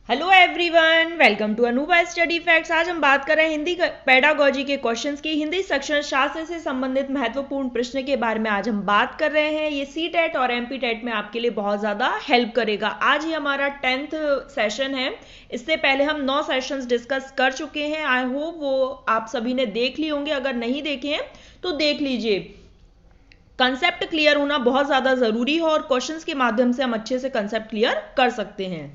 Hello everyone, welcome to Anupa study facts. आज हम बात कर रहे हैं हिंदी पेडागोजी के क्वेश्चंस की। हिंदी सेक्शन शास्त्र से संबंधित महत्वपूर्ण प्रश्न के बारे में आज हम बात कर रहे हैं। ये सी टेट और एमपी टेट में आपके लिए बहुत ज़्यादा हेल्प करेगा। आज ही हमारा 10th सेशन है। इससे पहले हम 9 सेशंस डिस्कस कर चुके हैं। आई होप वो आप सभी ने देख ली होंगे। अगर नहीं देखे हैं तो देख लीजिए। कंसेप्ट क्लियर होना बहुत ज़्यादा ज़रूरी है और क्वेश्चंस के माध्यम से हम अच्छे से कंसेप्ट क्लियर कर सकते हैं।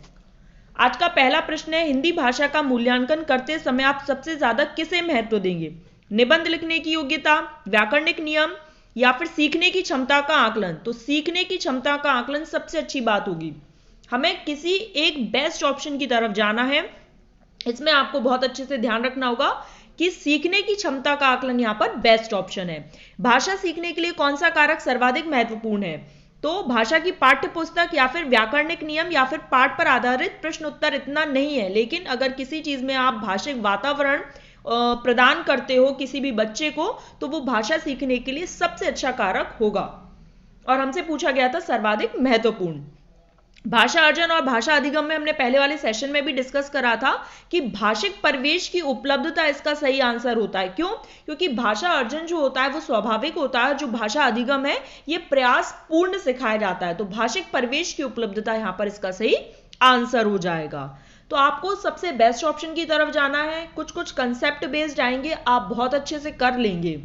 आज का पहला प्रश्न है, हिंदी भाषा का मूल्यांकन करते समय आप सबसे ज्यादा किसे महत्व देंगे? निबंध लिखने की योग्यता, व्याकरणिक नियम या फिर सीखने की क्षमता का आकलन? तो सीखने की क्षमता का आकलन सबसे अच्छी बात होगी। हमें किसी एक बेस्ट ऑप्शन की तरफ जाना है। इसमें आपको बहुत अच्छे से ध्यान रखना होगा कि सीखने की क्षमता का आकलन यहाँ पर बेस्ट ऑप्शन है। भाषा सीखने के लिए कौन सा कारक सर्वाधिक महत्वपूर्ण है? तो भाषा की पाठ्य पुस्तक या फिर व्याकरणिक नियम या फिर पाठ पर आधारित प्रश्न उत्तर इतना नहीं है। लेकिन अगर किसी चीज में आप भाषिक वातावरण प्रदान करते हो किसी भी बच्चे को, तो वो भाषा सीखने के लिए सबसे अच्छा कारक होगा। और हमसे पूछा गया था सर्वाधिक महत्वपूर्ण। भाषा अर्जन और भाषा अधिगम में हमने पहले वाले सेशन में भी डिस्कस करा था कि भाषिक परिवेश की उपलब्धता इसका सही आंसर होता है। क्यों? क्योंकि भाषा अर्जन जो होता है वो स्वाभाविक होता है। जो भाषा अधिगम है ये प्रयास पूर्ण सिखाया जाता है। तो भाषिक परिवेश की उपलब्धता यहां पर इसका सही आंसर हो जाएगा। तो आपको सबसे बेस्ट ऑप्शन की तरफ जाना है। कुछ कुछ कंसेप्ट बेस्ड आएंगे, आप बहुत अच्छे से कर लेंगे।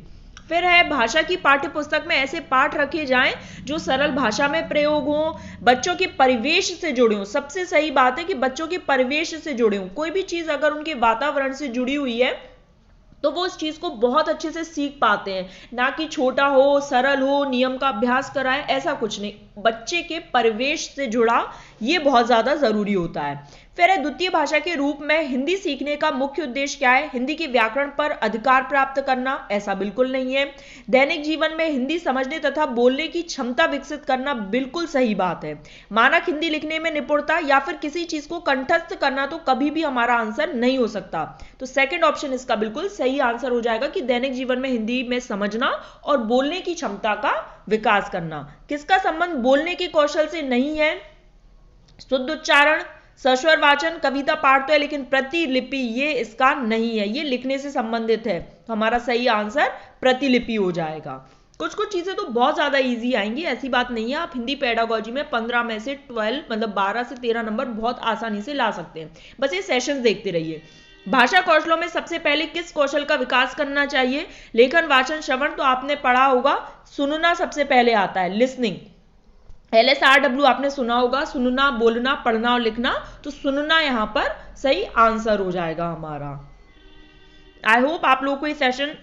फिर है, भाषा की पाठ्य पुस्तक में ऐसे पाठ रखे जाएं जो सरल भाषा में प्रयोग हो, बच्चों के परिवेश से जुड़े हो। सबसे सही बात है कि बच्चों के परिवेश से जुड़े हो। कोई भी चीज अगर उनके वातावरण से जुड़ी हुई है तो वो उस चीज को बहुत अच्छे से सीख पाते हैं। ना कि छोटा हो, सरल हो, नियम का अभ्यास कराए, ऐसा कुछ नहीं। बच्चे के परिवेश से जुड़ा ये बहुत ज्यादा जरूरी होता है। फिर है, द्वितीय भाषा के रूप में हिंदी सीखने का मुख्य उद्देश्य क्या है? हिंदी के व्याकरण पर अधिकार प्राप्त करना? ऐसा बिल्कुल नहीं है। दैनिक जीवन में हिंदी समझने तथा बोलने की क्षमता विकसित करना? बिल्कुल सही बात है। मानक हिंदी लिखने में निपुणता या फिर किसी चीज को कंठस्थ करना तो कभी भी हमारा आंसर नहीं हो सकता। तो सेकंड ऑप्शन इसका बिल्कुल सही आंसर हो जाएगा कि दैनिक जीवन में हिंदी में समझना और बोलने की क्षमता का विकास करना। किसका संबंध बोलने के कौशल से नहीं है? शुद्ध उच्चारण, सस्वर वाचन, कविता पाठ तो है लेकिन प्रतिलिपि ये इसका नहीं है। ये लिखने से संबंधित है। तो हमारा सही आंसर प्रतिलिपि हो जाएगा। कुछ कुछ चीजें तो बहुत ज्यादा इजी आएंगी, ऐसी बात नहीं है। आप हिंदी पेडागोजी में 15 में से 12 मतलब 12 से 13 नंबर बहुत आसानी से ला सकते हैं। बस ये सेशंस देखते रहिए। भाषा कौशलों में सबसे पहले किस कौशल का विकास करना चाहिए? लेखन, वाचन, श्रवण तो आपने पढ़ा होगा। सुनना सबसे पहले आता है, लिसनिंग। LSRW आपने सुना होगा, सुनना, बोलना, पढ़ना और लिखना। तो सुनना यहां पर सही आंसर हो जाएगा हमारा। आई होप आप लोगों को ये सेशन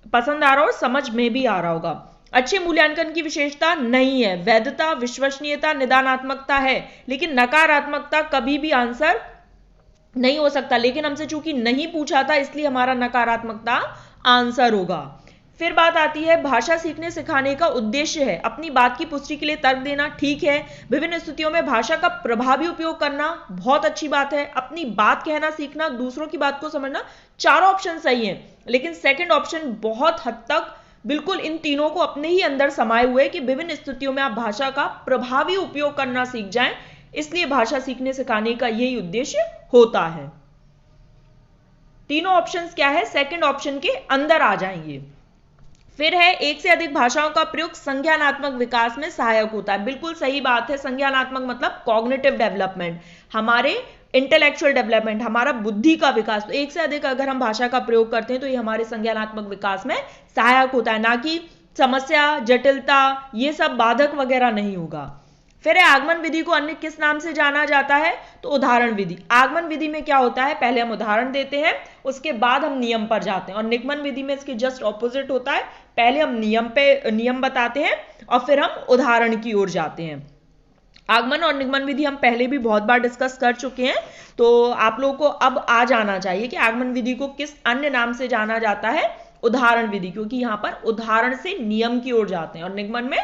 पसंद आ रहा और समझ में भी आ रहा होगा। अच्छे मूल्यांकन की विशेषता नहीं है। वैधता, विश्वसनीयता, निदानात्मकता है, लेकिन नकारात्मकता कभी भी आंसर नहीं हो सकता। लेकिन हमसे चूंकि नहीं पूछा था इसलिए हमारा नकारात्मकता आंसर होगा। फिर बात आती है, भाषा सीखने सिखाने का उद्देश्य है अपनी बात की पुष्टि के लिए तर्क देना। ठीक है। विभिन्न स्थितियों में भाषा का प्रभावी उपयोग करना, बहुत अच्छी बात है। अपनी बात कहना सीखना, दूसरों की बात को समझना, चारों ऑप्शन सही हैं। लेकिन सेकंड ऑप्शन बहुत हद तक बिल्कुल इन तीनों को अपने ही अंदर समाये हुए कि विभिन्न स्थितियों में आप भाषा का प्रभावी उपयोग करना सीख जाएं। इसलिए भाषा सीखने सिखाने का यही उद्देश्य होता है। तीनों ऑप्शंस क्या है? सेकंड ऑप्शन के अंदर आ जाएंगे। फिर है, एक से अधिक भाषाओं का प्रयोग संज्ञानात्मक विकास में सहायक होता है। बिल्कुल सही बात है। संज्ञानात्मक मतलब कॉग्निटिव डेवलपमेंट, हमारे इंटेलेक्चुअल डेवलपमेंट, हमारा बुद्धि का विकास। तो एक से अधिक अगर हम भाषा का प्रयोग करते हैं तो ये हमारे संज्ञानात्मक विकास में सहायक होता है, ना कि समस्या, जटिलता, ये सब बाधक वगैरह नहीं होगा। फिर है, आगमन विधि को अन्य किस नाम से जाना जाता है? तो उदाहरण विधि। आगमन विधि में क्या होता है? पहले हम उदाहरण देते हैं, उसके बाद हम नियम पर जाते हैं। और निगमन विधि में इसके जस्ट ऑपोजिट होता है। पहले हम नियम बताते हैं और फिर हम उदाहरण की ओर जाते हैं। आगमन और निगमन विधि हम पहले भी बहुत बार डिस्कस कर चुके हैं। तो आप लोगों को अब आ जाना चाहिए कि आगमन विधि को किस अन्य नाम से जाना जाता है? उदाहरण विधि, क्योंकि यहां पर उदाहरण से नियम की ओर जाते हैं और निगमन में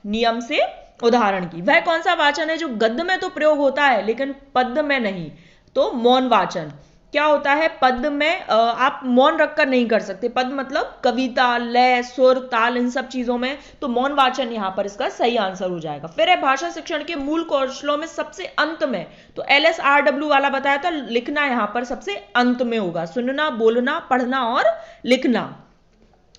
नियम से उदाहरण की। वह कौन सा वाचन है जो गद्य में तो प्रयोग होता है लेकिन पद्य में नहीं? तो मौन वाचन। क्या होता है, पद में आप मौन रखकर नहीं कर सकते। पद मतलब कविता, लय, सुर, ताल, इन सब चीजों में, तो मौन वाचन यहां पर इसका सही आंसर हो जाएगा। फिर है भाषा शिक्षण के मूल कौशलों में सबसे अंत में, तो LSRW वाला बताया था, लिखना यहां पर सबसे अंत में होगा। सुनना, बोलना, पढ़ना और लिखना।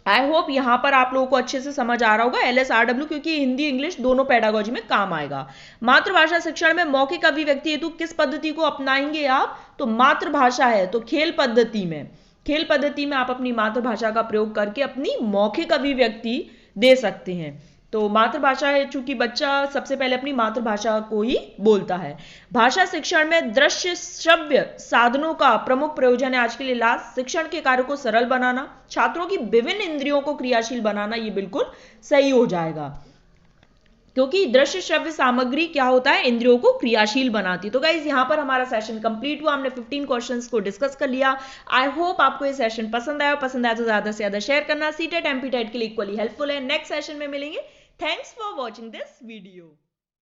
आई होप यहां पर आप लोगों को अच्छे से समझ आ रहा होगा LSRW, क्योंकि हिंदी इंग्लिश दोनों पेडागोजी में काम आएगा। मातृभाषा शिक्षण में मौखिक अभिव्यक्ति हेतु किस पद्धति को अपनाएंगे आप, तो मातृभाषा है तो खेल पद्धति में, खेल पद्धति में आप अपनी मातृभाषा का प्रयोग करके अपनी मौखिक अभिव्यक्ति दे सकते हैं। तो मातृभाषा है, चूंकि बच्चा सबसे पहले अपनी मातृभाषा को ही बोलता है। भाषा शिक्षण में दृश्य श्रव्य साधनों का प्रमुख प्रयोजन है आज के लिए लास्ट, शिक्षण के कार्य को सरल बनाना, छात्रों की विभिन्न इंद्रियों को क्रियाशील बनाना, ये बिल्कुल सही हो जाएगा, क्योंकि दृश्य श्रव्य सामग्री क्या होता है, इंद्रियों को क्रियाशील बनाती है। तो गाइज यहां पर हमारा सेशन कंप्लीट हुआ, हमने 15 क्वेश्चंस को डिस्कस कर लिया। आई होप आपको ये सेशन पसंद आया तो ज्यादा से ज्यादा शेयर करना। सीटेट एमपीटेट के लिए इक्वली हेल्पफुल है। नेक्स्ट सेशन में मिलेंगे। Thanks for watching this video.